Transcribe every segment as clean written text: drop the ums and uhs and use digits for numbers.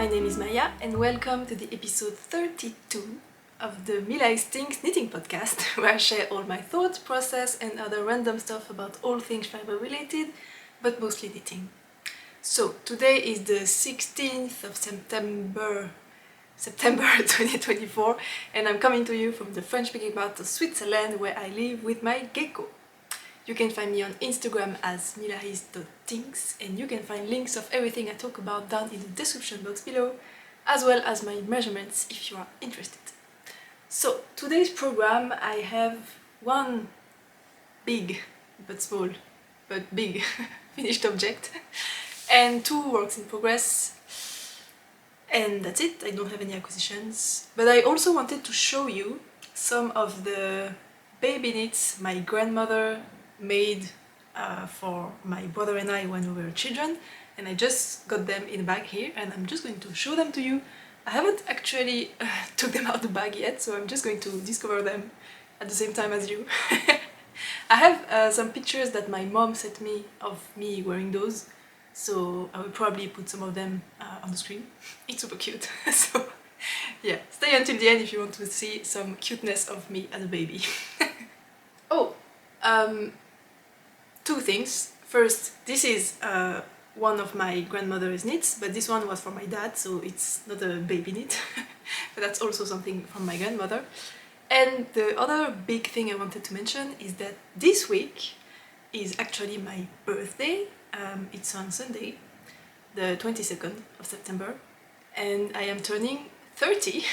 my name is Maya and welcome to the episode 32 of the Mila's Tinks knitting podcast, where I share all my thoughts, process and other random stuff about all things fiber related, but mostly knitting. So today is the 16th of September 2024, and I'm coming to you from the French-speaking part of Switzerland, where I live with my gecko. You can find me on Instagram as milahis.tinks, and you can find links of everything I talk about down in the description box below, as well as my measurements if you are interested. So, today's program I have one big, but small, but big finished object, and two works in progress, and that's it. I don't have any acquisitions. But I also wanted to show you some of the baby knits my grandmother made for my brother and I when we were children, and I just got them in a bag here and I'm just going to show them to you. I haven't actually took them out of the bag yet, so I'm just going to discover them at the same time as you. I have some pictures that my mom sent me of me wearing those, so I will probably put some of them on the screen. It's super cute. So yeah, stay until the end if you want to see some cuteness of me as a baby. Oh, two things. First, this is one of my grandmother's knits, but this one was for my dad, so it's not a baby knit. But that's also something from my grandmother. And the other big thing I wanted to mention is that this week is actually my birthday. It's on Sunday, the 22nd of September, and I am turning 30,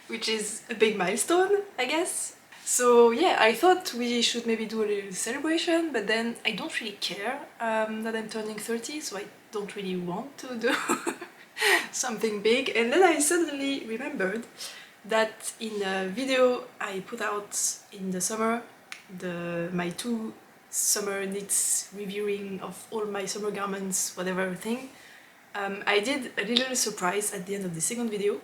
which is a big milestone, I guess. So yeah, I thought we should maybe do a little celebration, but then I don't really care that I'm turning 30, so I don't really want to do something big. And then I suddenly remembered that in a video I put out in the summer, my two summer knits reviewing of all my summer garments, whatever thing, I did a little surprise at the end of the second video.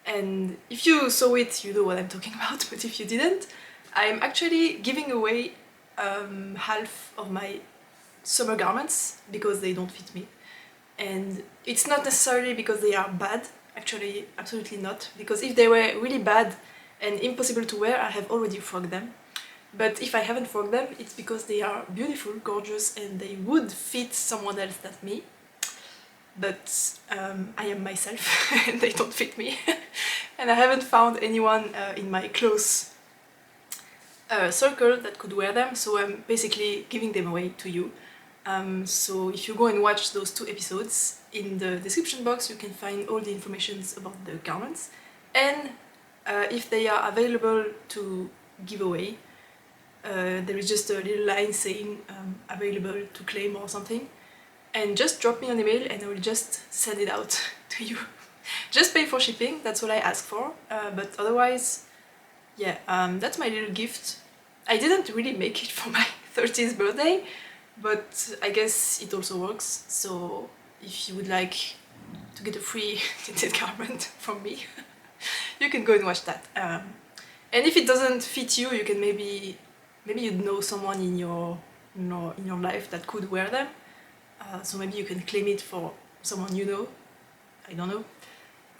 And if you saw it, you know what I'm talking about, but if you didn't, I'm actually giving away half of my summer garments because they don't fit me. And it's not necessarily because they are bad, actually absolutely not, because if they were really bad and impossible to wear, I have already frogged them. But if I haven't frogged them, it's because they are beautiful, gorgeous, and they would fit someone else than me. But I am myself and they don't fit me. And I haven't found anyone in my close circle that could wear them, so I'm basically giving them away to you. So if you go and watch those two episodes, in the description box you can find all the information about the garments, and if they are available to give away, there is just a little line saying available to claim or something. And just drop me an email and I will just send it out to you. Just pay for shipping, that's all I ask for, but otherwise, yeah, that's my little gift. I didn't really make it for my 30th birthday, but I guess it also works, so if you would like to get a free knitted garment from me, you can go and watch that. And if it doesn't fit you, you can maybe you know someone in your life that could wear them. So maybe you can claim it for someone you know, I don't know.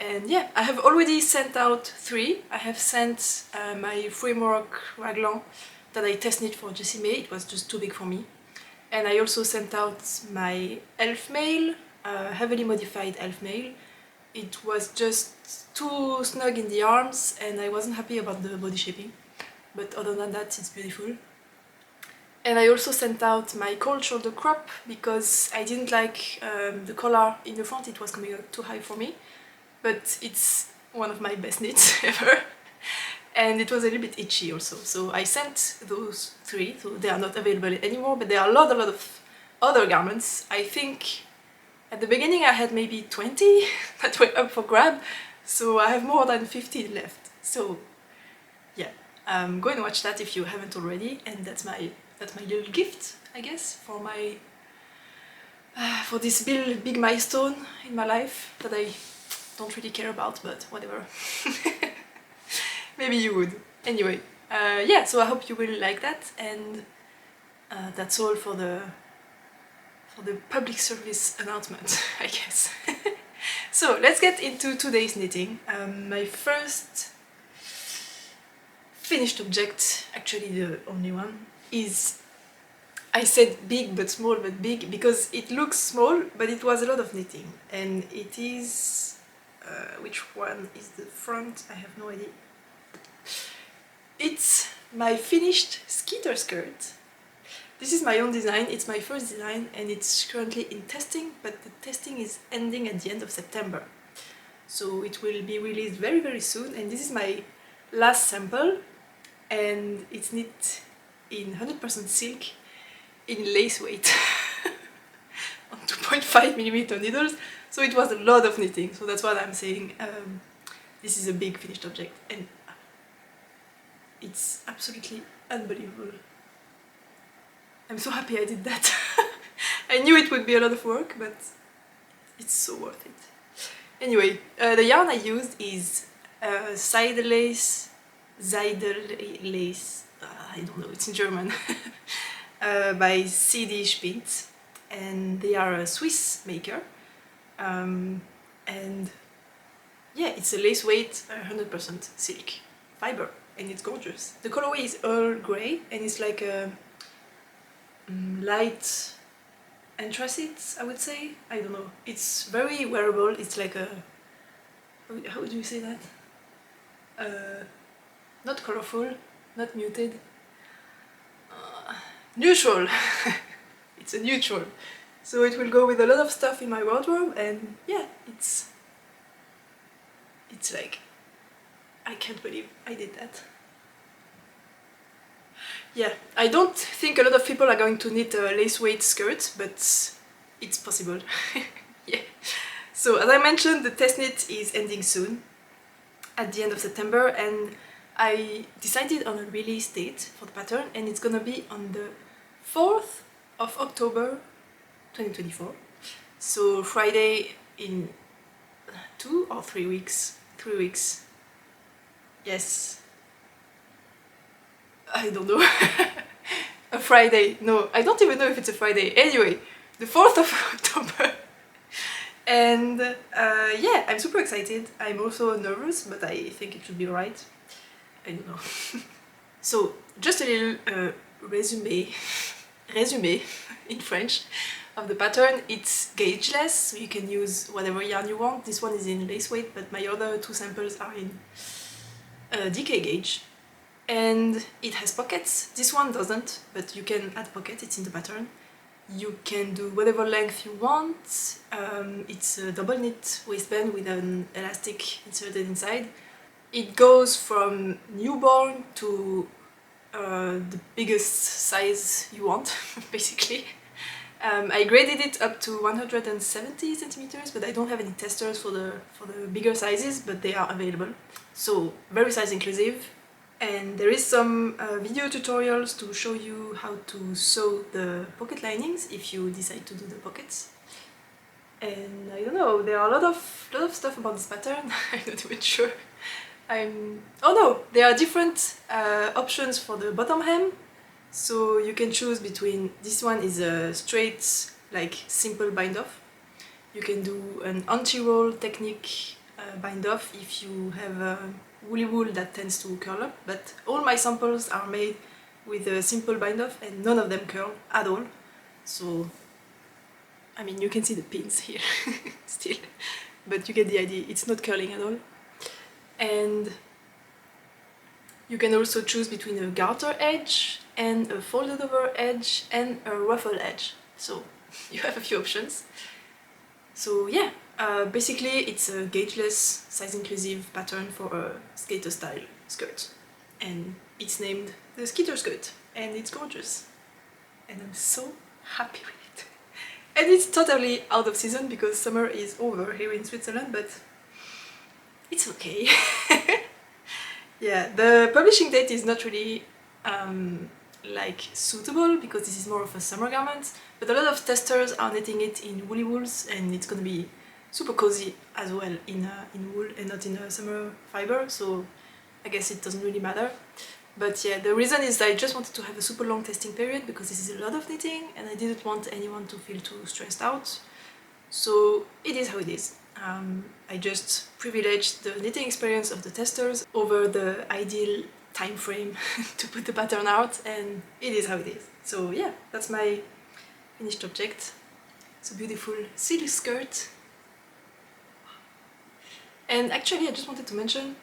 And yeah, I have already sent out 3. I have sent my framework raglan that I test knit for Jessie May, it was just too big for me. And I also sent out my elf mail, heavily modified elf mail. It was just too snug in the arms and I wasn't happy about the body shaping. But other than that, it's beautiful. And I also sent out my cold shoulder crop because I didn't like the collar in the front, it was coming up too high for me. But it's one of my best knits ever. And it was a little bit itchy also. So I sent those 3, so they are not available anymore, but there are a lot of other garments. I think at the beginning I had maybe 20 that were up for grab, so I have more than 15 left. So yeah, go and watch that if you haven't already, and that's my little gift, I guess, for my for this big milestone in my life that I don't really care about, but whatever. Maybe you would. Anyway, yeah, so I hope you will like that, and that's all for the public service announcement, I guess. So let's get into today's knitting. My first finished object, actually the only one, is, I said big but small but big because it looks small, but it was a lot of knitting. And it is... which one is the front? I have no idea. It's my finished Skeeter Skirt. This is my own design, it's my first design and it's currently in testing, but the testing is ending at the end of September. So it will be released very very soon, and this is my last sample and it's knit in 100% silk in lace weight on 2.5mm needles, so it was a lot of knitting, so that's what I'm saying. This is a big finished object and it's absolutely unbelievable. I'm so happy I did that. I knew it would be a lot of work, but it's so worth it. Anyway, the yarn I used is Seidel lace, I don't know, it's in German, by CD Spint, and they are a Swiss maker. And yeah, it's a lace weight 100% silk fiber, and it's gorgeous. The colorway is Earl Grey, and it's like a light anthracite, I would say. I don't know. It's very wearable. It's like a... how do you say that? Not colorful, not muted. Neutral! It's a neutral. So it will go with a lot of stuff in my wardrobe, and yeah, it's like... I can't believe I did that. Yeah, I don't think a lot of people are going to knit a lace weight skirt, but it's possible. Yeah. So as I mentioned, the test knit is ending soon, at the end of September, and I decided on a release date for the pattern, and it's gonna be on the 4th of October 2024. So Friday in 2 or 3 weeks. 3 weeks. Yes. I don't know. A Friday. No, I don't even know if it's a Friday. Anyway, the 4th of October. And yeah, I'm super excited. I'm also nervous, but I think it should be alright. I don't know. So, just a little resume in French of the pattern. It's gaugeless, so you can use whatever yarn you want. This one is in lace weight, but my other two samples are in DK gauge. And it has pockets. This one doesn't, but you can add pockets, it's in the pattern. You can do whatever length you want. It's a double knit waistband with an elastic inserted inside. It goes from newborn to the biggest size you want, basically. I graded it up to 170 centimeters, but I don't have any testers for the bigger sizes, but they are available. So very size inclusive. And there is some video tutorials to show you how to sew the pocket linings if you decide to do the pockets. And I don't know, there are a lot of stuff about this pattern. I'm not even sure. Oh no, there are different options for the bottom hem. So you can choose between, this one is a straight, like simple bind off. You can do an anti-roll technique bind off if you have woolly wool that tends to curl up, but all my samples are made with a simple bind off and none of them curl at all. So, I mean, you can see the pins here still, but you get the idea, it's not curling at all. And you can also choose between a garter edge and a folded over edge and a ruffle edge. So you have a few options. So yeah, basically it's a gaugeless, size inclusive pattern for a skater style skirt. And it's named the Skeeter Skirt, and it's gorgeous. And I'm so happy with it. And it's totally out of season because summer is over here in Switzerland, but it's okay. Yeah, the publishing date is not really like suitable because this is more of a summer garment, but a lot of testers are knitting it in woolly wools, and it's gonna be super cozy as well in wool and not in a summer fiber, so I guess it doesn't really matter. But yeah, the reason is that I just wanted to have a super long testing period because this is a lot of knitting and I didn't want anyone to feel too stressed out. So it is how it is. I just privileged the knitting experience of the testers over the ideal time frame to put the pattern out, and it is how it is. So yeah, that's my finished object. It's a beautiful silk skirt. And actually I just wanted to mention,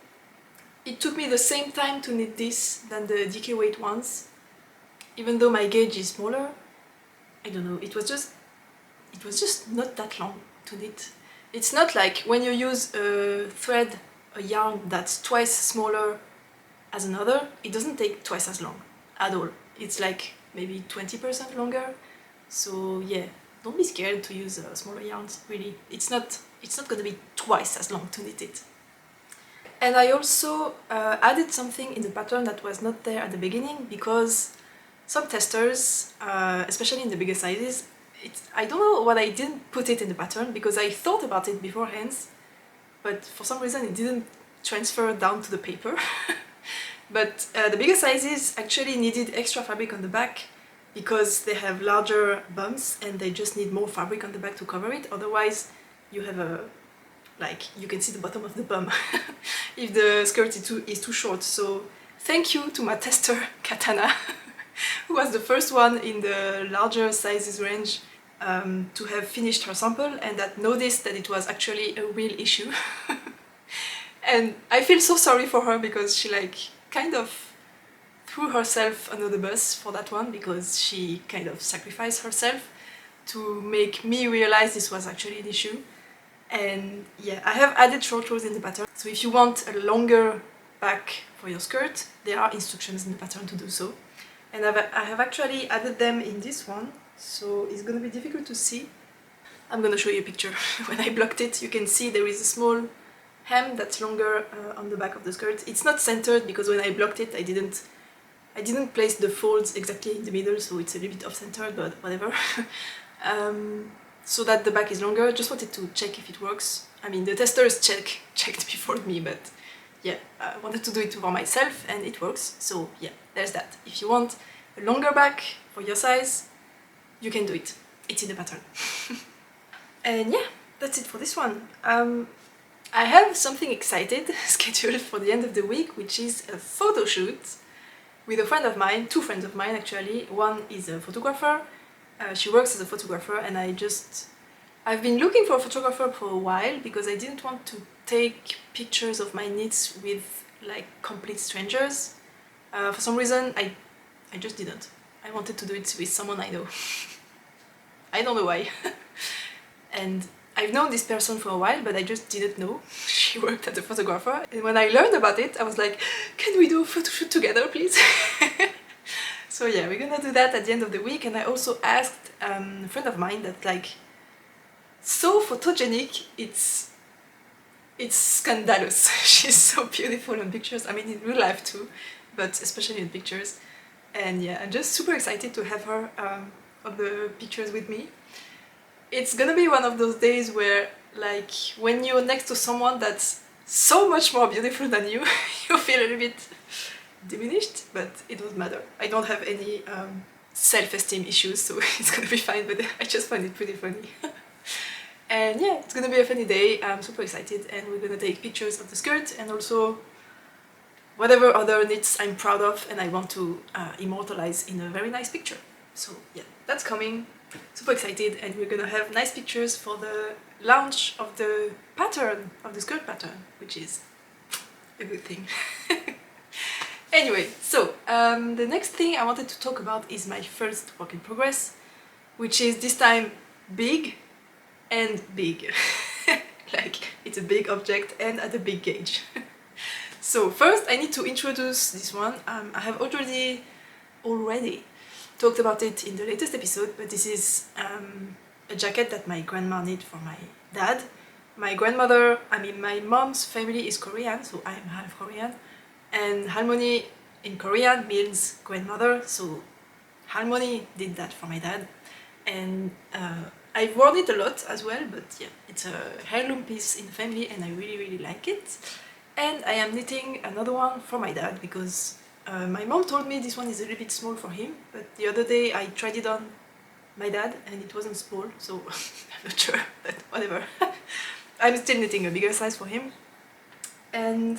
it took me the same time to knit this than the DK weight ones. Even though my gauge is smaller, I don't know, it was just not that long to knit. It's not like when you use a thread, a yarn that's twice smaller as another, it doesn't take twice as long at all. It's like maybe 20% longer. So yeah, don't be scared to use smaller yarns, really. It's not gonna be twice as long to knit it. And I also added something in the pattern that was not there at the beginning, because some testers, especially in the bigger sizes, I don't know what I didn't put it in the pattern, because I thought about it beforehand, but for some reason it didn't transfer down to the paper. But the bigger sizes actually needed extra fabric on the back, because they have larger bumps and they just need more fabric on the back to cover it. Otherwise you have a, like, you can see the bottom of the bum if the skirt is too short. So thank you to my tester Katana, who was the first one in the larger sizes range to have finished her sample and that noticed that it was actually a real issue. And I feel so sorry for her, because she like kind of threw herself under the bus for that one, because she kind of sacrificed herself to make me realize this was actually an issue. And yeah, I have added short rows in the pattern, so if you want a longer back for your skirt, there are instructions in the pattern to do so. And I have actually added them in this one, so it's gonna be difficult to see. I'm gonna show you a picture. When I blocked it, you can see there is a small hem that's longer on the back of the skirt. It's not centered, because when I blocked it, I didn't place the folds exactly in the middle, so it's a little bit off-centered, but whatever. So that the back is longer. Just wanted to check if it works. I mean, the testers checked before me, but yeah, I wanted to do it for myself and it works. So yeah, there's that. If you want a longer back for your size, you can do it. It's in the pattern. And yeah, that's it for this one. I have something excited scheduled for the end of the week, which is a photo shoot with a friend of mine, two friends of mine actually. One is a photographer, she works as a photographer, and I've been looking for a photographer for a while, because I didn't want to take pictures of my knits with like complete strangers. For some reason I just didn't. I wanted to do it with someone I know. I don't know why. And I've known this person for a while, but I just didn't know she worked as a photographer. And when I learned about it, I was like, can we do a photo shoot together, please? So yeah, we're gonna do that at the end of the week. And I also asked a friend of mine that, like, so photogenic, it's scandalous. She's so beautiful in pictures, I mean in real life too, but especially in pictures. And yeah, I'm just super excited to have her on the pictures with me. It's gonna be one of those days where, like, when you're next to someone that's so much more beautiful than you, you feel a little bit diminished, but it doesn't matter. I don't have any self-esteem issues, so it's gonna be fine, but I just find it pretty funny. And yeah, it's gonna be a funny day. I'm super excited, and we're gonna take pictures of the skirt and also whatever other knits I'm proud of and I want to immortalize in a very nice picture. So yeah, that's coming. Super excited, and we're gonna have nice pictures for the launch of the pattern, of the skirt pattern, which is a good thing. Anyway, so the next thing I wanted to talk about is my first work in progress, which is this time big and big. Like, it's a big object and at a big gauge. So first I need to introduce this one. I have already talked about it in the latest episode, but this is a jacket that my grandma knit for my dad. My grandmother, I mean my mom's family is Korean, so I am half Korean, and Halmoni in Korean means grandmother, so Halmoni did that for my dad. And I've worn it a lot as well, but yeah, it's a heirloom piece in the family and I really like it. And I am knitting another one for my dad, because my mom told me this one is a little bit small for him, but the other day I tried it on my dad and it wasn't small, so I'm not sure, but whatever. I'm still knitting a bigger size for him. And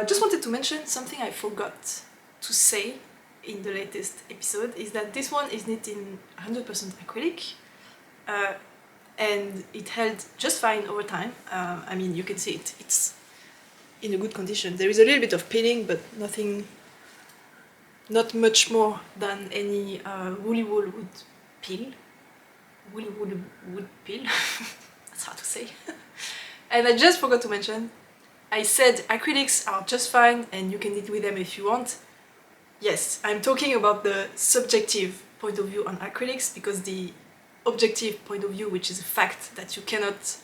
just wanted to mention something I forgot to say in the latest episode, is that this one is knit in 100% acrylic, and it held just fine over time. I mean, you can see it's in a good condition. There is a little bit of peeling, but not much more than any woolly wool would peel. Woolly wool would peel. That's hard to say. And I just forgot to mention, I said acrylics are just fine and you can knit with them if you want. Yes, I'm talking about the subjective point of view on acrylics, because the objective point of view, which is a fact that you cannot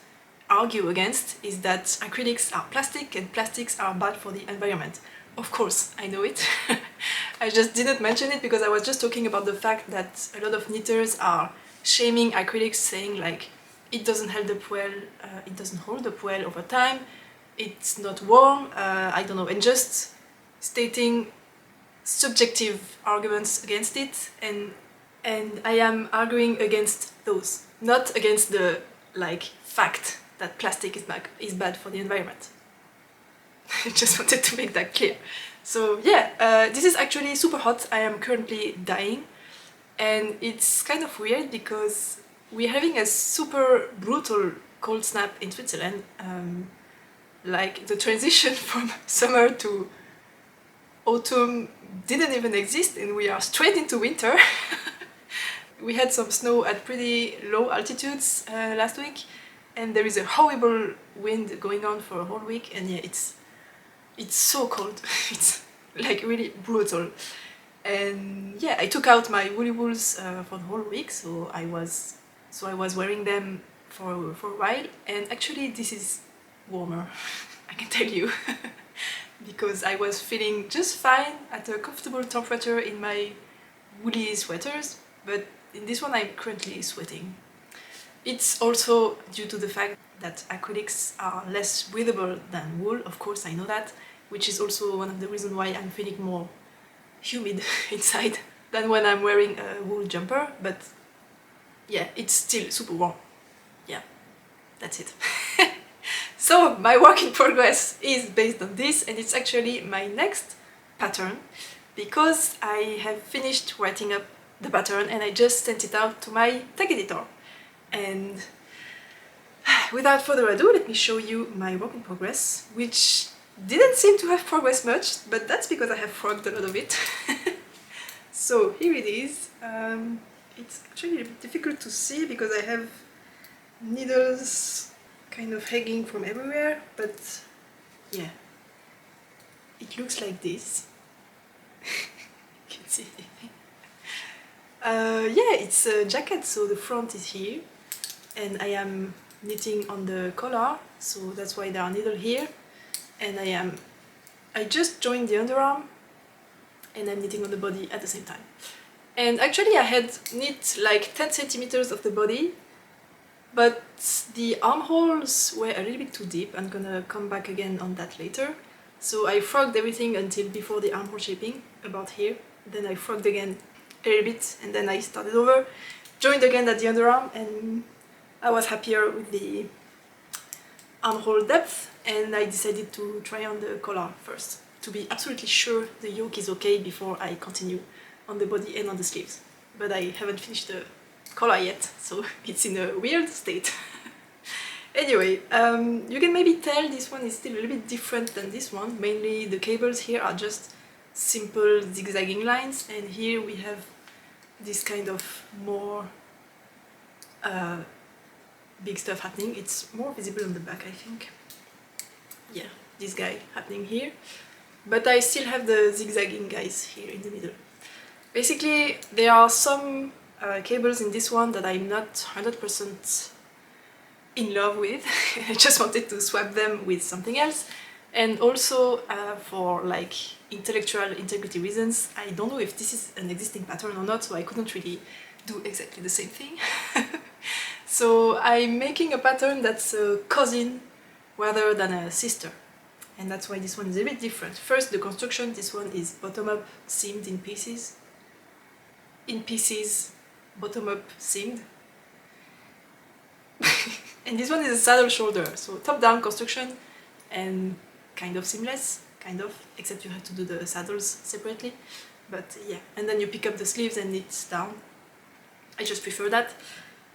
argue against, is that acrylics are plastic and plastics are bad for the environment. Of course, I know it. I just didn't mention it because I was just talking about the fact that a lot of knitters are shaming acrylics, saying like it doesn't hold up well, it doesn't hold up well over time, it's not warm, I don't know, and just stating subjective arguments against it, and I am arguing against those, not against the like fact that plastic is bad for the environment. I just wanted to make that clear. So yeah, this is actually super hot. I am currently dying, and it's kind of weird because we're having a super brutal cold snap in Switzerland. Like the transition from summer to autumn didn't even exist and we are straight into winter. We had some snow at pretty low altitudes last week, and there is a horrible wind going on for a whole week, and yeah, it's so cold. It's like really brutal. And yeah, I took out my woolly wools for the whole week, so I was wearing them for a while, and actually this is warmer, I can tell you. Because I was feeling just fine at a comfortable temperature in my woolly sweaters, but in this one I'm currently sweating. It's also due to the fact that acrylics are less breathable than wool, of course I know that, which is also one of the reasons why I'm feeling more humid inside than when I'm wearing a wool jumper, but yeah, it's still super warm. Yeah, that's it. So my work in progress is based on this, and it's actually my next pattern because I have finished writing up the pattern and I just sent it out to my tag editor. And without further ado, let me show you my work in progress, which didn't seem to have progressed much, but that's because I have frogged a lot of it. So here it is. It's actually a bit difficult to see because I have needles kind of hanging from everywhere, but yeah, it looks like this. You can see anything. Yeah, it's a jacket, so the front is here, and I am knitting on the collar, so that's why there are needles here, and I just joined the underarm, and I'm knitting on the body at the same time. And actually I had knit like 10 centimeters of the body, but the armholes were a little bit too deep. I'm gonna come back again on that later. So I frogged everything until before the armhole shaping, about here. Then I frogged again a little bit, and then I started over, joined again at the underarm, and I was happier with the armhole depth, and I decided to try on the collar first, to be absolutely sure the yoke is okay before I continue on the body and on the sleeves. But I haven't finished the collar yet, so it's in a weird state. Anyway, you can maybe tell this one is still a little bit different than this one. Mainly the cables here are just simple zigzagging lines, and here we have this kind of more big stuff happening. It's more visible on the back, I think. Yeah, this guy happening here. But I still have the zigzagging guys here in the middle. Basically, there are some cables in this one that I'm not 100% in love with. I just wanted to swap them with something else. And also for like intellectual integrity reasons, I don't know if this is an existing pattern or not, so I couldn't really do exactly the same thing. So I'm making a pattern that's a cousin rather than a sister. And that's why this one is a bit different. First, the construction, this one is bottom-up seamed in pieces. In pieces, bottom-up seamed. And this one is a saddle shoulder, so top-down construction and kind of seamless, kind of, except you have to do the saddles separately. But yeah, and then you pick up the sleeves and it's down. I just prefer that.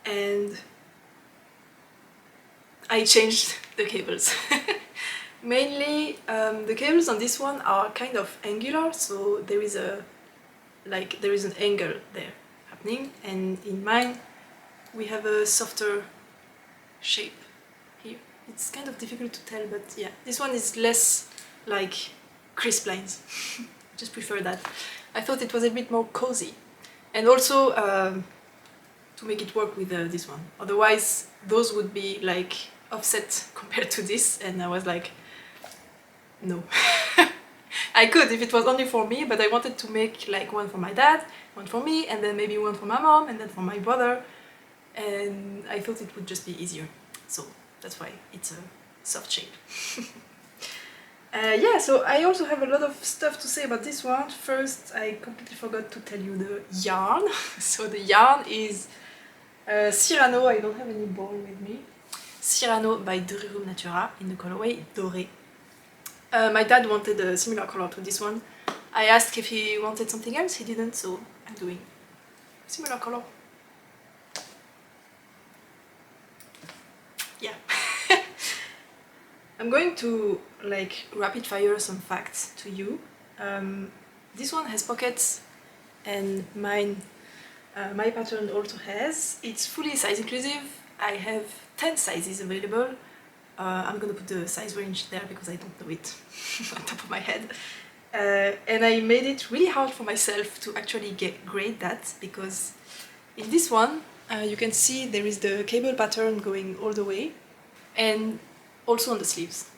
And I changed the cables. Mainly, the cables on this one are kind of angular, so there is an angle there happening, and in mine we have a softer shape here. It's kind of difficult to tell, but yeah, this one is less like crisp lines. Just prefer that. I thought it was a bit more cozy, and also to make it work with this one. Otherwise, those would be like offset compared to this, and I was like, no. I could if it was only for me, but I wanted to make like one for my dad, one for me, and then maybe one for my mom, and then for my brother, and I thought it would just be easier. So that's why it's a soft shape. Yeah, so I also have a lot of stuff to say about this one. First, I completely forgot to tell you the yarn. So the yarn is Cyrano. I don't have any ball with me. Cyrano by Durirum Natura in the colorway Doré. My dad wanted a similar color to this one. I asked if he wanted something else, he didn't, so I'm doing similar color. Yeah. I'm going to like rapid fire some facts to you. This one has pockets and mine, my pattern also has. It's fully size inclusive. I have 10 sizes available. I'm gonna put the size range there because I don't know it on top of my head. And I made it really hard for myself to actually grade that, because in this one you can see there is the cable pattern going all the way, and also on the sleeves.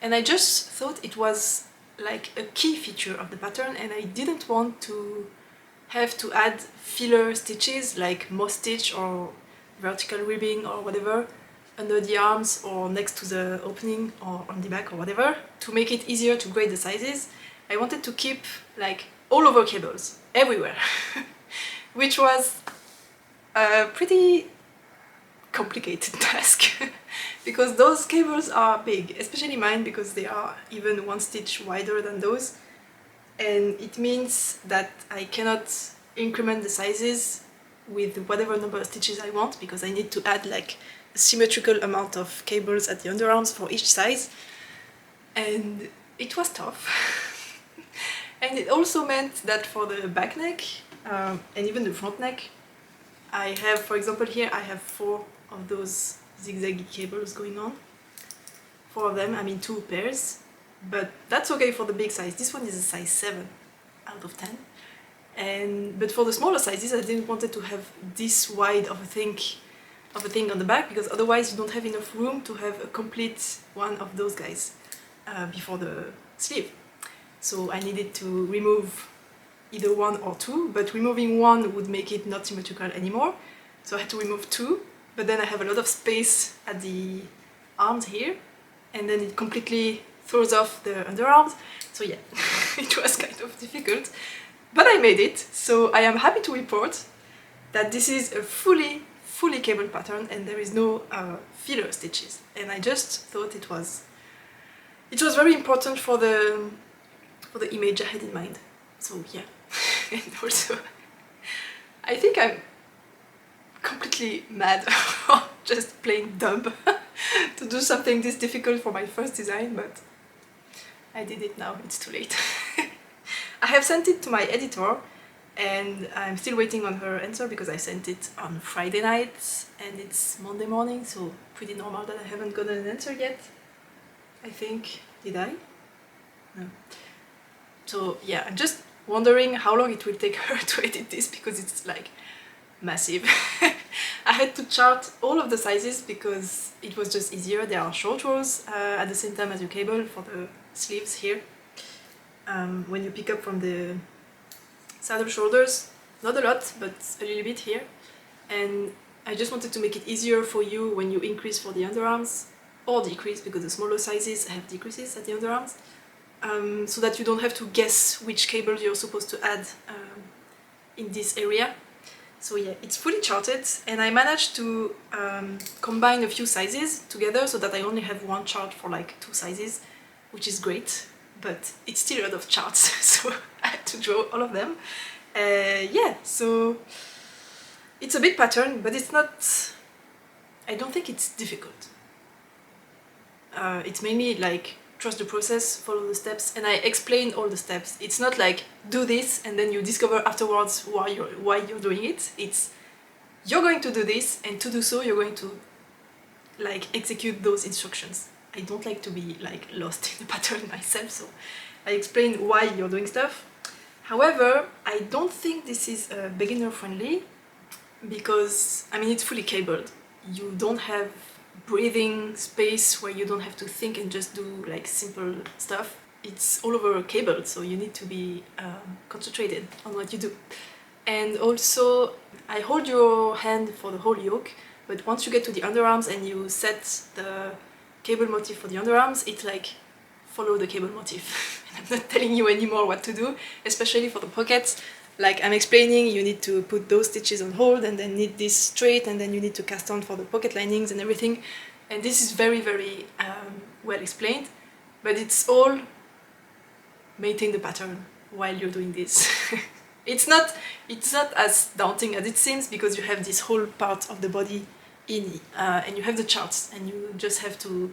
And I just thought it was like a key feature of the pattern, and I didn't want to have to add filler stitches like moss stitch or vertical ribbing or whatever under the arms or next to the opening or on the back or whatever to make it easier to grade the sizes. I wanted to keep like all over cables everywhere, which was a pretty complicated task because those cables are big, especially mine because they are even one stitch wider than those, and it means that I cannot increment the sizes with whatever number of stitches I want, because I need to add like a symmetrical amount of cables at the underarms for each size, and it was tough. And it also meant that for the back neck and even the front neck, I have, for example here, I have 4 of those zigzaggy cables going on. 4 of them, I mean 2 pairs, but that's okay for the big size. This one is a size 7 out of 10. But for the smaller sizes, I didn't want it to have this wide of a thing on the back, because otherwise you don't have enough room to have a complete one of those guys before the sleeve. So I needed to remove either 1 or 2, but removing 1 would make it not symmetrical anymore. So I had to remove 2, but then I have a lot of space at the arms here, and then it completely throws off the underarms. So yeah, it was kind of difficult, but I made it. So I am happy to report that this is a fully cable pattern and there is no filler stitches. And I just thought it was very important for the image I had in mind. So yeah. And also, I think I'm completely mad or just plain dumb to do something this difficult for my first design, but I did it now, it's too late. I have sent it to my editor and I'm still waiting on her answer because I sent it on Friday night and it's Monday morning, so pretty normal that I haven't gotten an answer yet. I think, did I? No. So yeah, I'm just wondering how long it will take her to edit this, because it's like massive. I had to chart all of the sizes because it was just easier. There are short rows at the same time as your cable for the sleeves here. When you pick up from the saddle shoulders, not a lot, but a little bit here. And I just wanted to make it easier for you when you increase for the underarms, or decrease, because the smaller sizes have decreases at the underarms. So that you don't have to guess which cable you're supposed to add in this area. So yeah, it's fully charted, and I managed to combine a few sizes together so that I only have one chart for like 2 sizes, which is great, but it's still a lot of charts, so I had to draw all of them. Yeah, so it's a big pattern, but it's not, I don't think it's difficult. It's mainly like trust the process, follow the steps, and I explain all the steps. It's not like do this and then you discover afterwards why you're doing it. It's you're going to do this, and to do so you're going to like execute those instructions. I don't like to be like lost in the pattern myself, so I explain why you're doing stuff. However, I don't think this is beginner friendly because I mean it's fully cabled. You don't have breathing space where you don't have to think and just do like simple stuff. It's all over cable, so you need to be concentrated on what you do. And also, I hold your hand for the whole yoke, but once you get to the underarms and you set the cable motif for the underarms, it's like follow the cable motif. And I'm not telling you anymore what to do, especially for the pockets. Like I'm explaining, you need to put those stitches on hold and then knit this straight, and then you need to cast on for the pocket linings and everything. And this is very, very well explained, but it's all maintain the pattern while you're doing this. It's not as daunting as it seems because you have this whole part of the body in, and you have the charts, and you just have to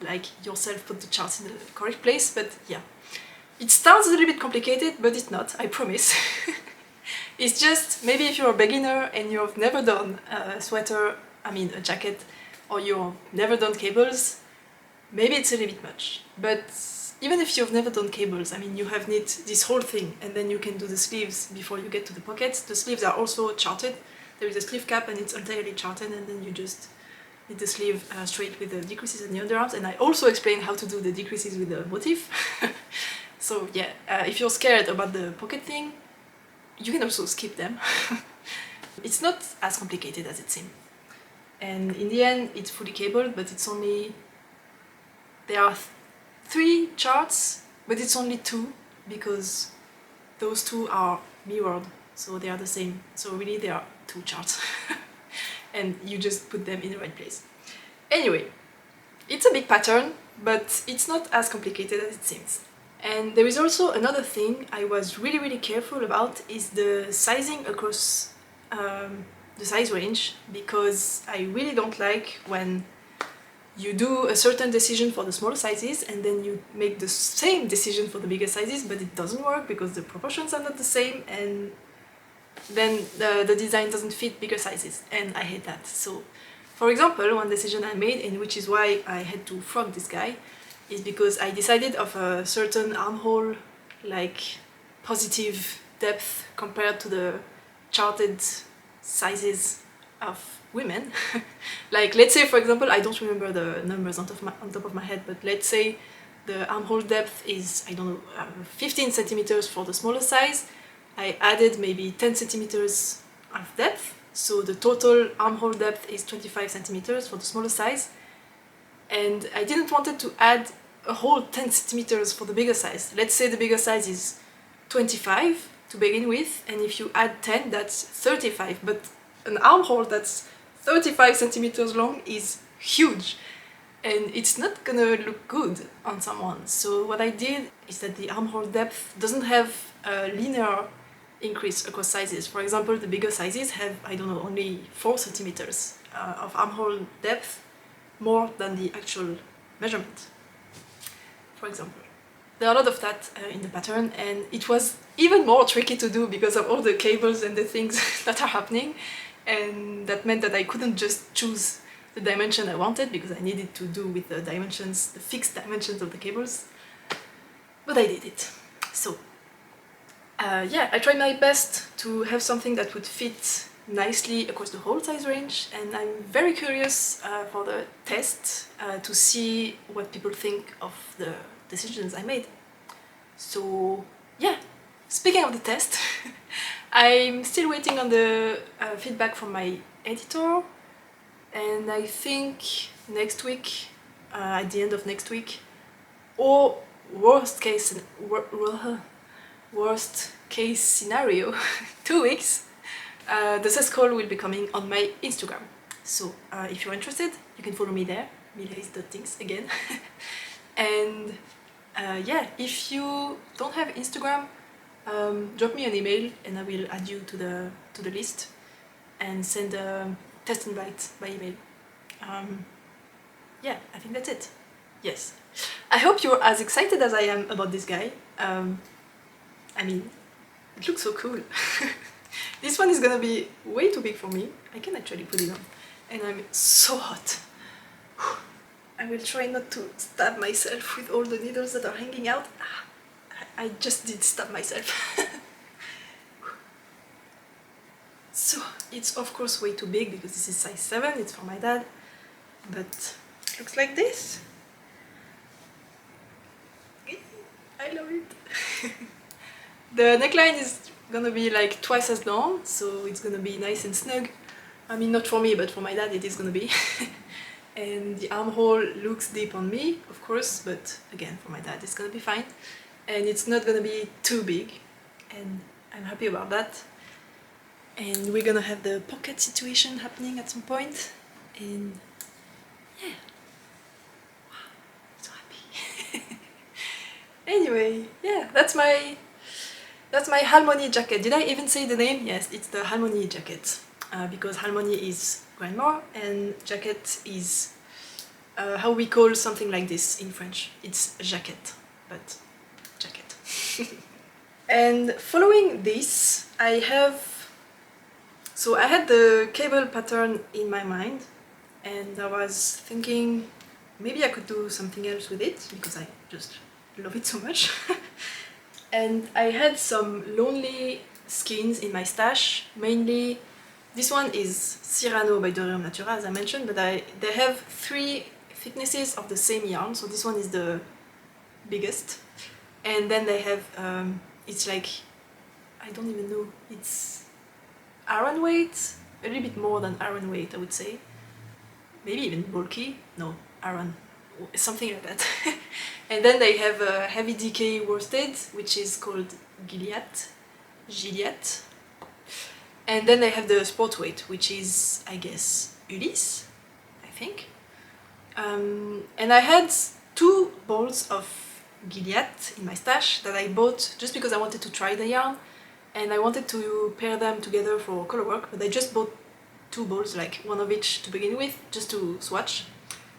like yourself put the charts in the correct place. But yeah. It sounds a little bit complicated, but it's not, I promise. It's just, maybe if you're a beginner and you've never done a sweater, I mean a jacket, or you've never done cables, maybe it's a little bit much. But even if you've never done cables, I mean you have knit this whole thing, and then you can do the sleeves before you get to the pockets. The sleeves are also charted. There is a sleeve cap and it's entirely charted, and then you just knit the sleeve straight with the decreases and the underarms. And I also explain how to do the decreases with the motif. So yeah, if you're scared about the pocket thing, you can also skip them. It's not as complicated as it seems. And in the end, it's fully cabled, but it's only... There are 3 charts, but it's only 2, because those 2 are mirrored, so they are the same. So really there are 2 charts. And you just put them in the right place. Anyway, it's a big pattern, but it's not as complicated as it seems. And there is also another thing I was really, really careful about, is the sizing across the size range, because I really don't like when you do a certain decision for the smaller sizes and then you make the same decision for the bigger sizes, but it doesn't work because the proportions are not the same, and then the design doesn't fit bigger sizes, and I hate that. So, for example, one decision I made, and which is why I had to frog this guy, is because I decided of a certain armhole, like positive depth compared to the charted sizes of women. Like let's say, for example, I don't remember the numbers on top of my head, but let's say the armhole depth is, I don't know, 15 centimeters for the smaller size. I added maybe 10 centimeters of depth, so the total armhole depth is 25 centimeters for the smaller size. And I didn't want to add a whole 10 centimeters for the bigger size. Let's say the bigger size is 25 to begin with, and if you add 10, that's 35. But an armhole that's 35 centimeters long is huge, and it's not gonna look good on someone. So what I did is that the armhole depth doesn't have a linear increase across sizes. For example, the bigger sizes have, I don't know, only 4 centimeters of armhole depth, more than the actual measurement, for example. There are a lot of that in the pattern, and it was even more tricky to do because of all the cables and the things that are happening, and that meant that I couldn't just choose the dimension I wanted because I needed to do with the dimensions, the fixed dimensions of the cables, but I did it. So yeah, I tried my best to have something that would fit nicely across the whole size range, and I'm very curious for the test to see what people think of the decisions I made. So yeah, speaking of the test, I'm still waiting on the feedback from my editor, and I think next week, at the end of next week, or worst case scenario, 2 weeks, the sales call will be coming on my Instagram. So if you're interested, you can follow me there, tinks again. And yeah, if you don't have Instagram, drop me an email and I will add you to the list and send a test invite by email. Yeah, I think that's it. Yes. I hope you're as excited as I am about this guy. I mean, it looks so cool. This one is gonna be way too big for me. I can actually put it on. And I'm so hot. I will try not to stab myself with all the needles that are hanging out. I just did stab myself. So, it's of course way too big because this is size 7, it's for my dad. But it looks like this. I love it. The neckline is gonna be like twice as long, so it's gonna be nice and snug. I mean, not for me, but for my dad it is gonna be. And the armhole looks deep on me, of course, but again, for my dad it's gonna be fine. And it's not gonna be too big, and I'm happy about that. And we're gonna have the pocket situation happening at some point, and yeah. Wow, I'm so happy. Anyway, yeah, that's my Halmoni jacket. Did I even say the name? Yes, it's the Halmoni jacket. Because Halmoni is grandma and jacket is how we call something like this in French. It's jacket, but jacket. And following this, I had the cable pattern in my mind, and I was thinking maybe I could do something else with it because I just love it so much. And I had some lonely skeins in my stash, mainly. This one is Cyrano by Dorure Natura, as I mentioned, but they have 3 thicknesses of the same yarn, so this one is the biggest. And then they have, it's like, I don't even know, it's Aran weight, a little bit more than Aran weight, I would say. Maybe even bulky, no, Aran, something like that. And then they have a heavy decay worsted, which is called Gilliatt. And then they have the sport weight, which is, I guess, Ulysse, I think. And I had 2 balls of Gilliatt in my stash that I bought just because I wanted to try the yarn, and I wanted to pair them together for color work, but I just bought 2 balls, like one of each to begin with, just to swatch,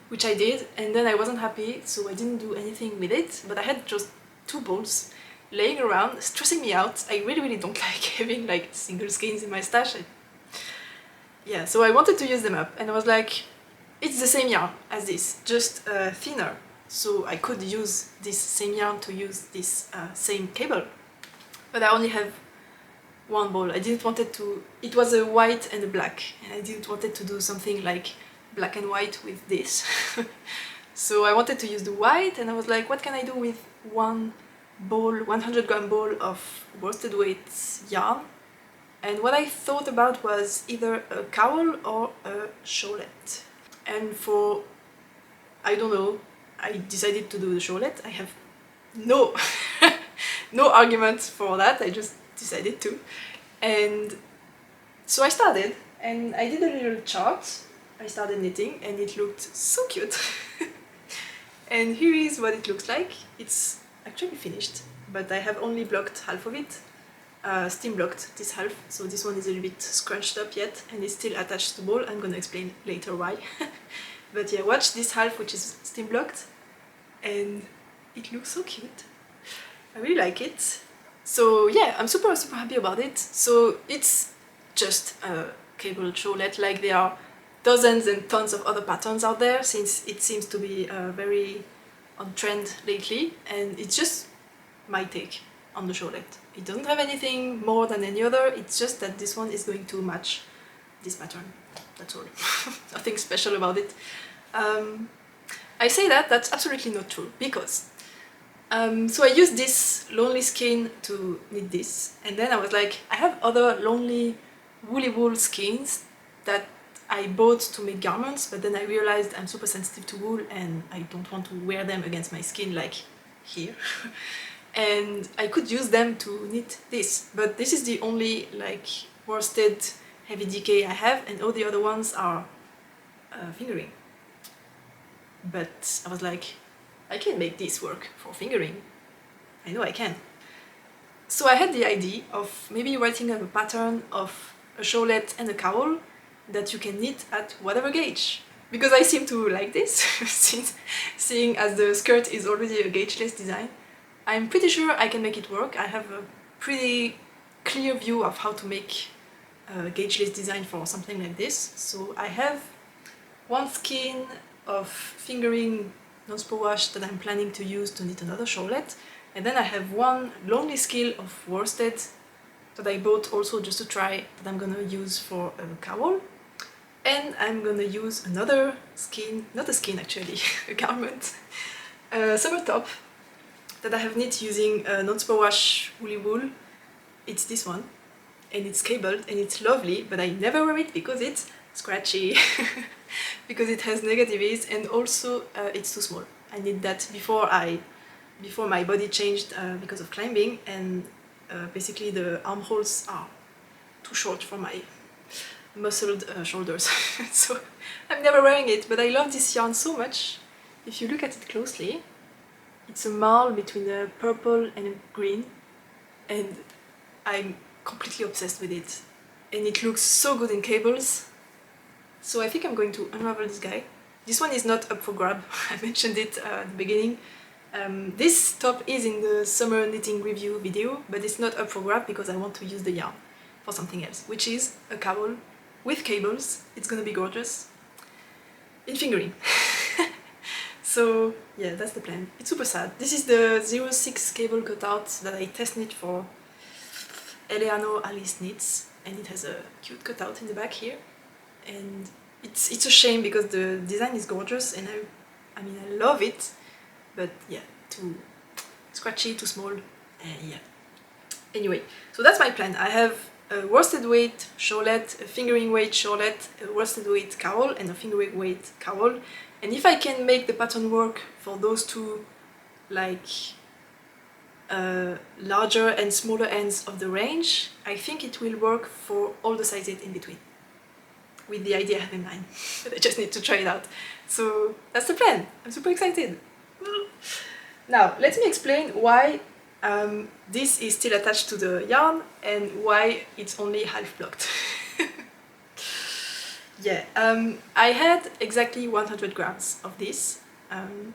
which I did, and then I wasn't happy, so I didn't do anything with it, but I had just 2 balls laying around, stressing me out. I really don't like having like single skeins in my stash. Yeah, so I wanted to use them up, and I was like, it's the same yarn as this, just thinner. So I could use this same yarn to use this same cable. But I only have 1 ball. I didn't want it to... It was a white and a black, and I didn't want it to do something like black and white with this. So I wanted to use the white, and I was like, what can I do with 1 ball, 100-gram ball of worsted weight yarn? And what I thought about was either a Cowl or a Shawlette. And for, I don't know, I decided to do the Shawlette. I have no no argument for that, I just decided to. And so I started, and I did a little chart. I started knitting, and it looked so cute. And here is what it looks like. It's actually finished, but I have only blocked half of it, steam blocked this half, so this one is a little bit scrunched up yet, and it's still attached to the ball. I'm gonna explain later why. But yeah, watch this half, which is steam blocked, and it looks so cute. I really like it. So yeah, I'm super happy about it. So it's just a cable Shawlette, like there are dozens and tons of other patterns out there, since it seems to be very on trend lately, and it's just my take on the Shawlette. It doesn't have anything more than any other, it's just that this one is going to match this pattern. That's all. Nothing special about it. I say that's absolutely not true, because so I used this lonely skein to knit this, and then I was like, I have other lonely woolly wool skeins that I bought to make garments, but then I realized I'm super sensitive to wool and I don't want to wear them against my skin like here. And I could use them to knit this, but this is the only like worsted heavy decay I have, and all the other ones are fingering. But I was like, I can make this work for fingering. I know I can. So I had the idea of maybe writing up a pattern of a shawlette and a cowl that you can knit at whatever gauge. Because I seem to like this, since seeing as the skirt is already a gaugeless design, I'm pretty sure I can make it work. I have a pretty clear view of how to make a gaugeless design for something like this. So I have one skein of fingering non-superwash that I'm planning to use to knit another shawlette, and then I have one lonely skein of worsted that I bought also just to try, that I'm gonna use for a cowl. And I'm gonna use another skein, not a skein actually, a garment, a summer top that I have knit using a non-superwash woolly wool. It's this one, and it's cabled and it's lovely, but I never wear it because it's scratchy, because it has negative ease, and also it's too small. I need that before my body changed because of climbing, and basically the armholes are too short for my muscled shoulders. So I'm never wearing it, but I love this yarn so much. If you look at it closely, it's a marl between a purple and a green, and I'm completely obsessed with it. And it looks so good in cables. So I think I'm going to unravel this guy. This one is not up for grab. I mentioned it at the beginning. This top is in the summer knitting review video, but it's not up for grab because I want to use the yarn for something else, which is a cowl with cables. It's gonna be gorgeous in fingering. So yeah, that's the plan. It's super sad. This is the 06 cable cutout that I test knit for Eleanor Alice Knits, and it has a cute cutout in the back here. And it's a shame because the design is gorgeous, and I mean I love it, but yeah, too scratchy, too small, yeah. Anyway, so that's my plan. I have a worsted weight shawlette, a fingering weight shawlette, a worsted weight cowl, and a fingering weight cowl. And if I can make the pattern work for those two, like larger and smaller ends of the range, I think it will work for all the sizes in between, with the idea I have in mind. But I just need to try it out. So that's the plan. I'm super excited. Now, let me explain why this is still attached to the yarn and why it's only half blocked. Yeah, I had exactly 100 grams of this, and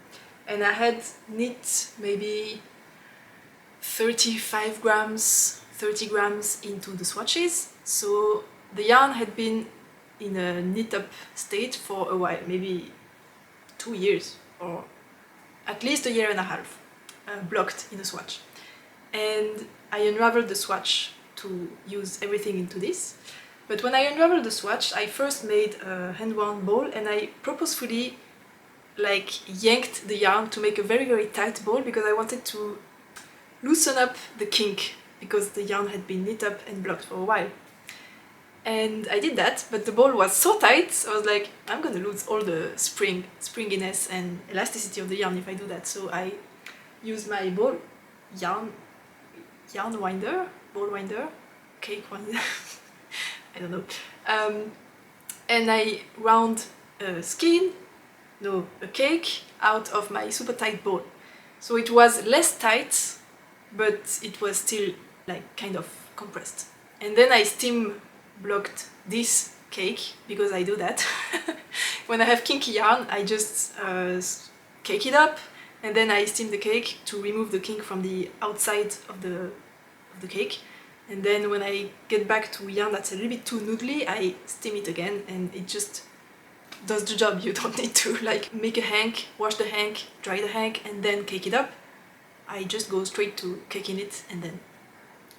I had knit maybe 35 grams, 30 grams into the swatches, so the yarn had been in a knit up state for a while, maybe 2 years or at least a year and a half, blocked in a swatch. And I unraveled the swatch to use everything into this. But when I unraveled the swatch, I first made a hand-wound ball, and I purposefully like yanked the yarn to make a very, very tight ball because I wanted to loosen up the kink because the yarn had been knit up and blocked for a while. And I did that, but the ball was so tight, I was like, I'm gonna lose all the springiness and elasticity of the yarn if I do that. So I used my ball yarn winder, ball winder, cake winder, I don't know. And I wound a cake out of my super tight ball. So it was less tight, but it was still like kind of compressed. And then I steam blocked this cake because I do that. When I have kinky yarn, I just cake it up, and then I steam the cake to remove the kink from the outside of the cake. And then when I get back to yarn that's a little bit too noodly, I steam it again, and it just does the job. You don't need to like make a hank, wash the hank, dry the hank, and then cake it up. I just go straight to caking it and then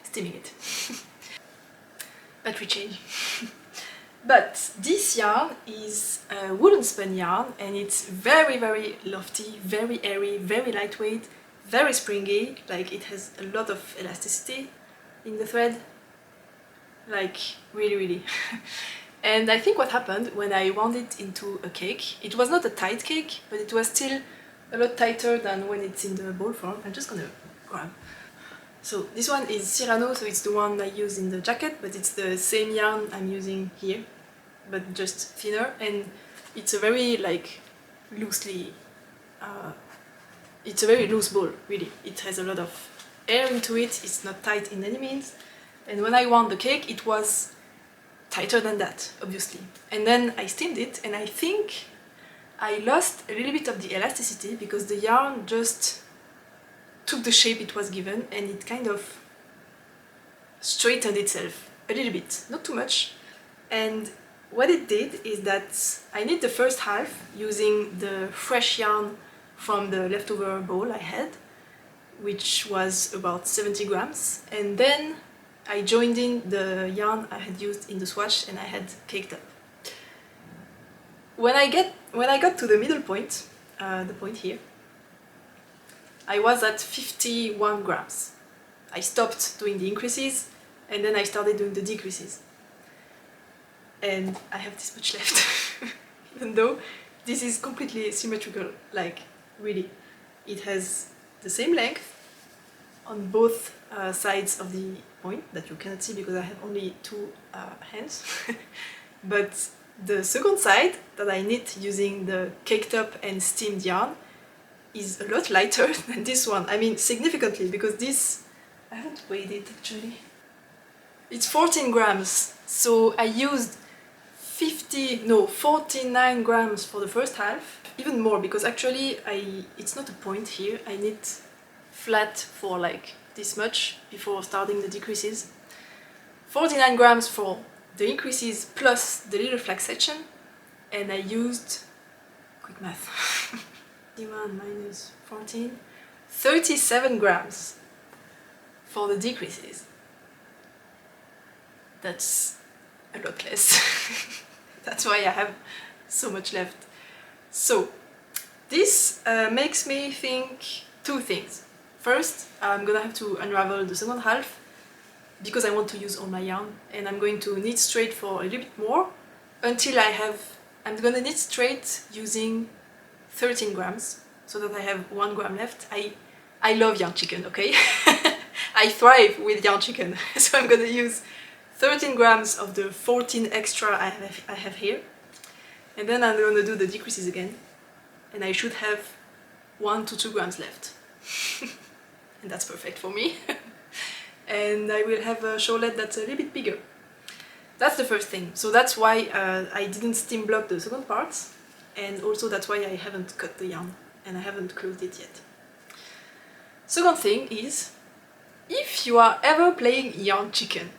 steaming it. Battery change. But this yarn is a woolen spun yarn, and it's very, very lofty, very airy, very lightweight, very springy. Like it has a lot of elasticity in the thread, like really, really. And I think what happened when I wound it into a cake, it was not a tight cake, but it was still a lot tighter than when it's in the ball form. I'm just gonna grab So this one is Cyrano, so it's the one I use in the jacket, but it's the same yarn I'm using here, but just thinner, and it's a very like loosely, it's a very loose ball, really. It has a lot of air into it, it's not tight in any means, and when I wound the cake it was tighter than that, obviously. And then I steamed it, and I think I lost a little bit of the elasticity because the yarn just took the shape it was given and it kind of straightened itself a little bit, not too much. And what it did is that I knit the first half using the fresh yarn from the leftover ball I had, which was about 70 grams, and then I joined in the yarn I had used in the swatch and I had caked up. When I got to the middle point, the point here, I was at 51 grams. I stopped doing the increases and then I started doing the decreases. And I have this much left, even though this is completely symmetrical, like really. It has the same length on both sides of the point that you cannot see because I have only two hands. But the second side that I knit using the caked up and steamed yarn is a lot lighter than this one. I mean, significantly, because this, I haven't weighed it actually. It's 14 grams, so I used 49 grams for the first half, even more, because actually it's not a point here. I knit flat for like this much before starting the decreases. 49 grams for the increases plus the little flag section, and I used, quick math, 51 minus 14, 37 grams for the decreases. That's a lot less. That's why I have so much left. So this makes me think two things. First, I'm gonna have to unravel the second half because I want to use all my yarn, and I'm going to knit straight for a little bit more until I'm gonna knit straight using 13 grams so that I have 1 gram left. I love yarn chicken, okay? I thrive with yarn chicken, so I'm gonna use 13 grams of the 14 extra I have here, and then I'm gonna do the decreases again, and I should have 1 to 2 grams left. And that's perfect for me. And I will have a shawlette that's a little bit bigger. That's the first thing. So that's why I didn't steam block the second part, and also that's why I haven't cut the yarn and I haven't closed it yet. Second thing is, if you are ever playing yarn chicken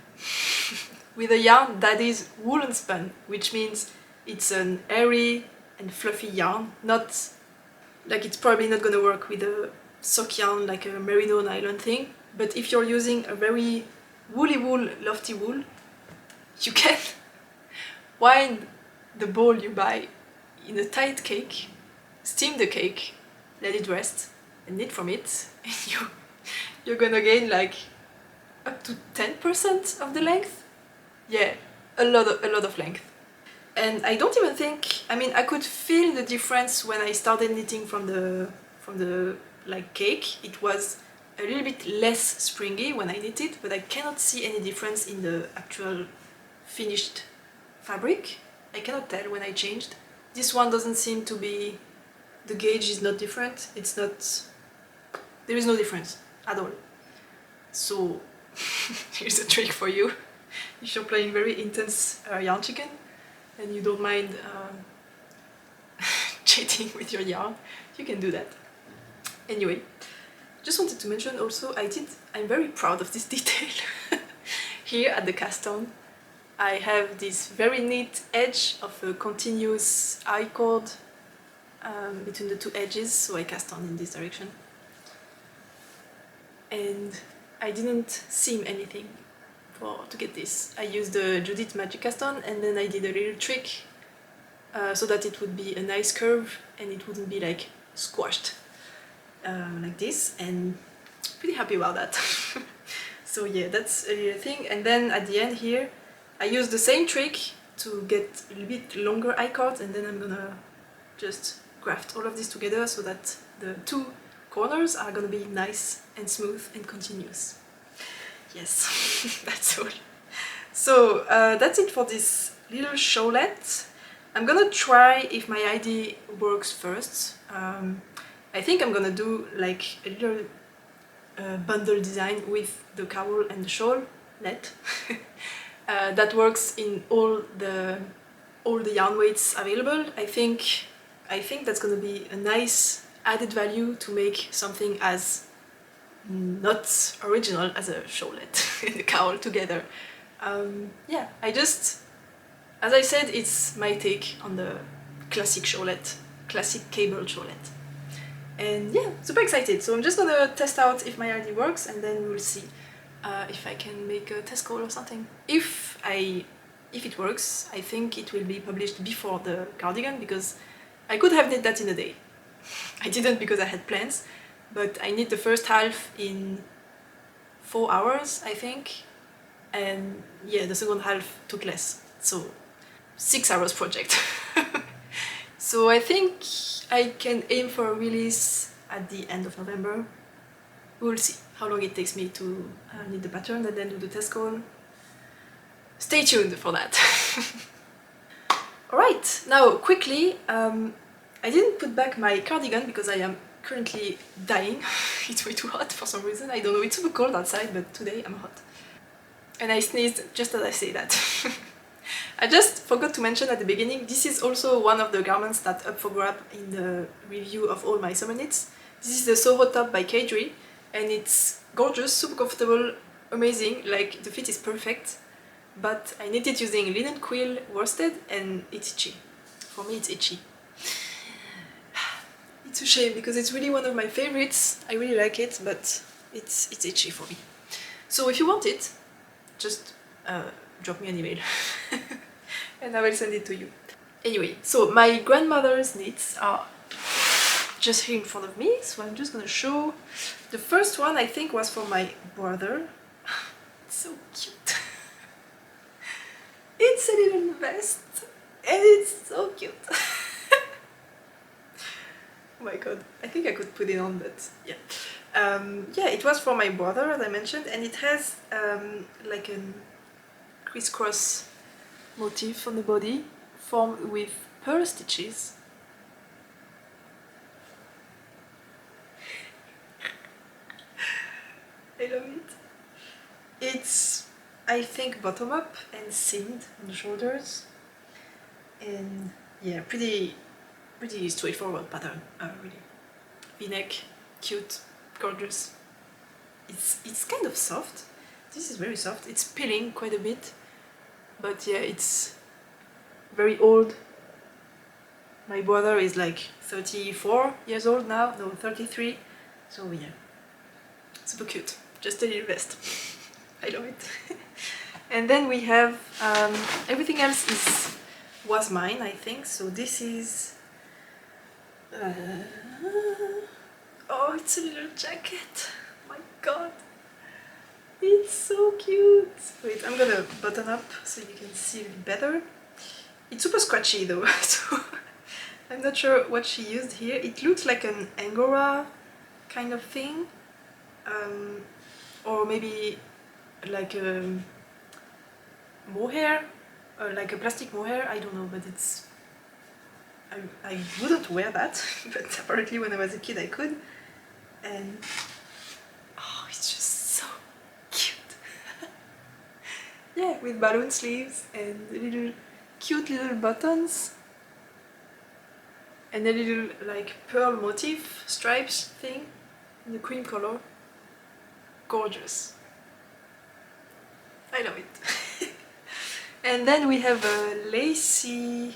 with a yarn that is woolen spun, which means it's an airy and fluffy yarn, not like, it's probably not gonna work with a sock yarn like a merino nylon thing, but if you're using a very woolly wool, lofty wool, you can wind the ball you buy in a tight cake, steam the cake, let it rest, and knit from it, and you're gonna gain like up to 10% of the length. Yeah, a lot of length. And I don't even think, I mean, I could feel the difference when I started knitting from the like cake. It was a little bit less springy when I knit it, but I cannot see any difference in the actual finished fabric. I cannot tell when I changed. This one doesn't seem to be, the gauge is not different, it's not, there is no difference at all. So here's a trick for you. If you're playing very intense yarn chicken and you don't mind cheating with your yarn, you can do that. Anyway, just wanted to mention also, I'm very proud of this detail. Here at the cast on, I have this very neat edge of a continuous I-cord between the two edges, so I cast on in this direction. And I didn't seam anything to get this. I used the Judith Magic Cast On, and then I did a little trick so that it would be a nice curve and it wouldn't be like squashed like this, and pretty happy about that. So yeah, that's a little thing. And then at the end here, I used the same trick to get a little bit longer I-cords, and then I'm gonna just graft all of this together so that the two corners are gonna be nice and smooth and continuous. yes, that's all. So that's it for this little shawlette. I'm gonna try if my idea works first. I think I'm gonna do like a little bundle design with the cowl and the shawlette that works in all the yarn weights available. I think that's gonna be a nice added value to make something as not original as a shawlette and a cowl together. Yeah, as I said, it's my take on the classic shawlette, classic cable shawlette. And yeah, super excited. So I'm just gonna test out if my idea works, and then we'll see if I can make a test call or something. If it works, I think it will be published before the cardigan, because I could have knit that in a day. I didn't because I had plans, but I knit the first half in 4 hours, I think, and yeah, the second half took less, so 6 hours project. So I think I can aim for a release at the end of November. We'll see how long it takes me to knit the pattern and then do the test call. Stay tuned for that. Alright, now quickly, I didn't put back my cardigan because I am currently dying. It's way too hot for some reason. I don't know, it's super cold outside, but today I'm hot. And I sneezed just as I say that. I just forgot to mention at the beginning, this is also one of the garments that's up for grab in the review of all my summer knits. This is the Soho top by Kadri, and it's gorgeous, super comfortable, amazing, like the fit is perfect. But I knit it using linen quill worsted and it's itchy. For me it's itchy. It's a shame because it's really one of my favorites. I really like it, but it's itchy for me. So if you want it, just drop me an email and I will send it to you. Anyway, so my grandmother's knits are just here in front of me, so I'm just gonna show. The first one I think was for my brother. It's so cute. It's a little vest and it's so cute. Oh my god, I think I could put it on, but yeah. Yeah, it was for my brother, as I mentioned, and it has like a crisscross motif on the body formed with pearl stitches. I love it. It's, I think, bottom up and seamed on the shoulders, and yeah, pretty straightforward pattern, really. V-neck, cute, gorgeous. It's kind of soft. This is very soft. It's peeling quite a bit, but yeah, it's very old. My brother is like 34 years old now, no, 33, so yeah, super cute. Just a little vest. I love it. And then we have everything else was mine, I think. So this is oh, it's a little jacket. My god, it's so cute. Wait, I'm gonna button up so you can see it better. It's super scratchy though, so I'm not sure what she used here. It looks like an angora kind of thing, or maybe like a mohair, or like a plastic mohair, I don't know, but it's... I wouldn't wear that, but apparently when I was a kid I could, and oh, it's just so cute. Yeah, with balloon sleeves and little cute little buttons and a little like pearl motif stripes thing in the cream color. Gorgeous. I love it. And then we have a lacy...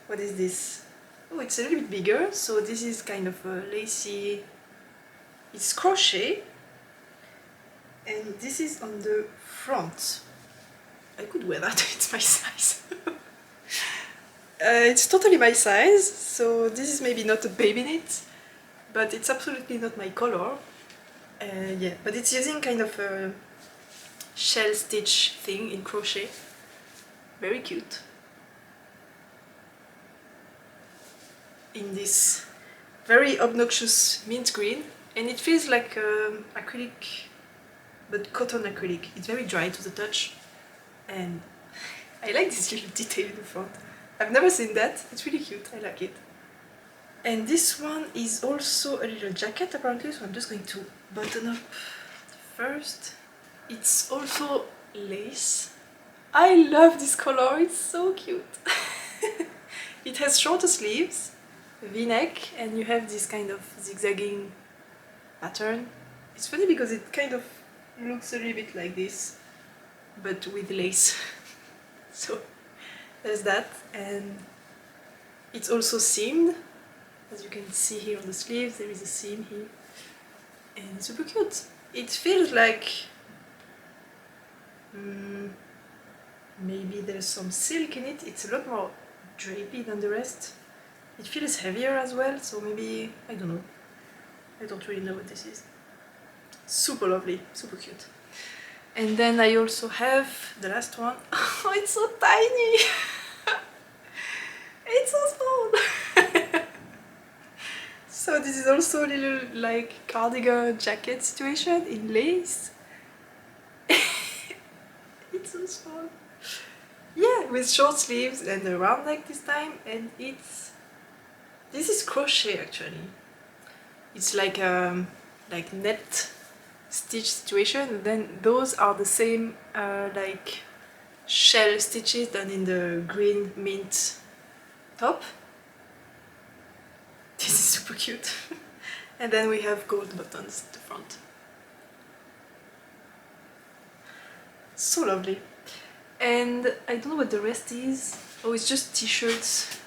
What is this? Oh, it's a little bit bigger, so this is kind of a lacy... It's crochet, and this is on the front. I could wear that, it's my size. It's totally my size, so this is maybe not a baby knit, but it's absolutely not my color. Yeah, but it's using kind of a shell stitch thing in crochet. Very cute. In this very obnoxious mint green, and it feels like acrylic but cotton acrylic. It's very dry to the touch, and I like this little detail in the front. I've never seen that. It's really cute. I like it. And this one is also a little jacket apparently, so I'm just going to button up first. It's also lace. I love this color, it's so cute. It has shorter sleeves, V-neck, and you have this kind of zigzagging pattern. It's funny because it kind of looks a little bit like this, but with lace. So there's that, and it's also seamed. As you can see here on the sleeves, there is a seam here, and it's super cute. It feels like maybe there's some silk in it. It's a lot more drapey than the rest. It feels heavier as well, so maybe, I don't know. I don't really know what this is. Super lovely, super cute. And then I also have the last one. Oh, it's so tiny! It's so small! So this is also a little like cardigan jacket situation in lace. It's so small. Yeah, with short sleeves and a round neck this time, and this is crochet actually. It's like net stitch situation, and then those are the same like shell stitches done in the green mint top. This is super cute. And then we have gold buttons at the front. So lovely. And I don't know what the rest is. Oh, it's just t-shirts.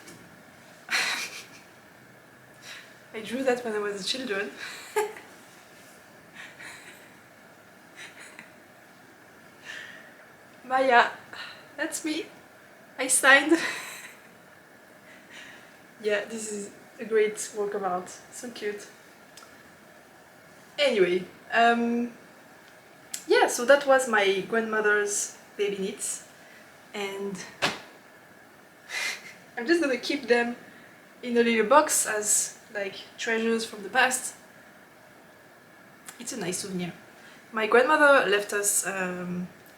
I drew that when I was a children. Maya, that's me. I signed. Yeah, this is a great work of art. So cute. Anyway, yeah, so that was my grandmother's baby knits, and I'm just gonna keep them in a little box as like treasures from the past. It's a nice souvenir. My grandmother left us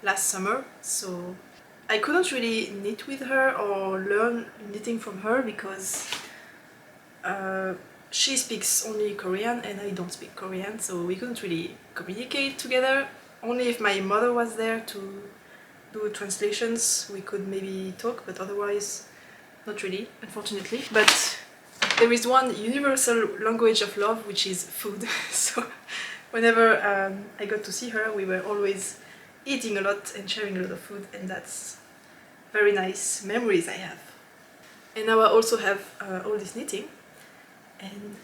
last summer, so I couldn't really knit with her or learn knitting from her because she speaks only Korean and I don't speak Korean, so we couldn't really communicate together. Only if my mother was there to do translations we could maybe talk, but otherwise not really, unfortunately. But there is one universal language of love, which is food. So whenever I got to see her, we were always eating a lot and sharing a lot of food, and that's very nice memories I have. And now I also have all this knitting and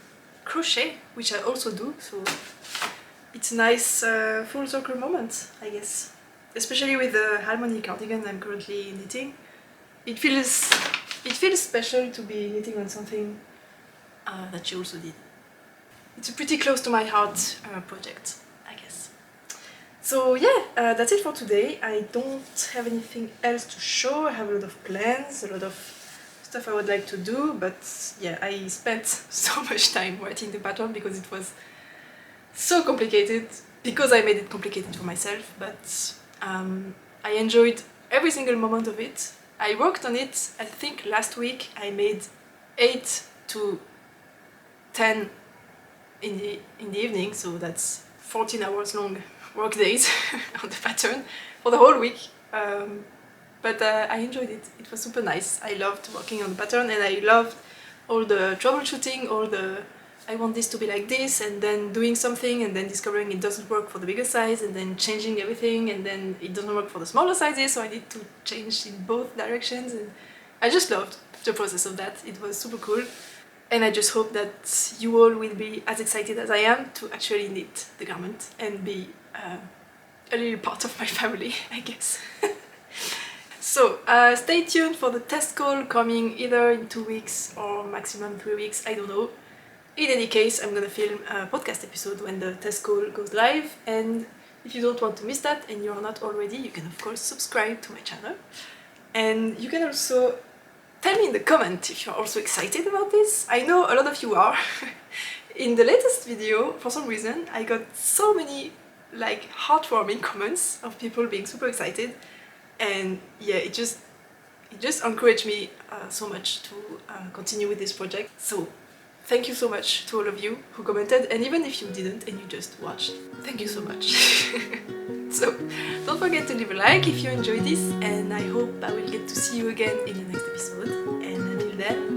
crochet, which I also do, so it's a nice full circle moment, I guess. Especially with the Halmoni cardigan I'm currently knitting. It feels special to be knitting on something that she also did. It's a pretty close to my heart project, I guess. So yeah, that's it for today. I don't have anything else to show. I have a lot of plans, a lot of stuff I would like to do, but yeah, I spent so much time writing the pattern because it was so complicated, because I made it complicated for myself, but I enjoyed every single moment of it. I worked on it, I think last week I made 8 to 10 in the evening, so that's 14 hours long work days on the pattern for the whole week. But I enjoyed it. It was super nice. I loved working on the pattern, and I loved all the troubleshooting, all the I want this to be like this, and then doing something and then discovering it doesn't work for the bigger size, and then changing everything, and then it doesn't work for the smaller sizes, so I need to change in both directions, and I just loved the process of that. It was super cool, and I just hope that you all will be as excited as I am to actually knit the garment and be a little part of my family, I guess. So stay tuned for the test call coming either in 2 weeks or maximum 3 weeks, I don't know. In any case, I'm gonna film a podcast episode when the test call goes live, and if you don't want to miss that and you're not already, you can of course subscribe to my channel. And you can also tell me in the comment if you're also excited about this. I know a lot of you are. In the latest video, for some reason, I got so many like heartwarming comments of people being super excited, and yeah, it just encouraged me so much to continue with this project. So thank you so much to all of you who commented, and even if you didn't and you just watched, thank you so much. So don't forget to leave a like if you enjoyed this, and I hope I will get to see you again in the next episode, and until then,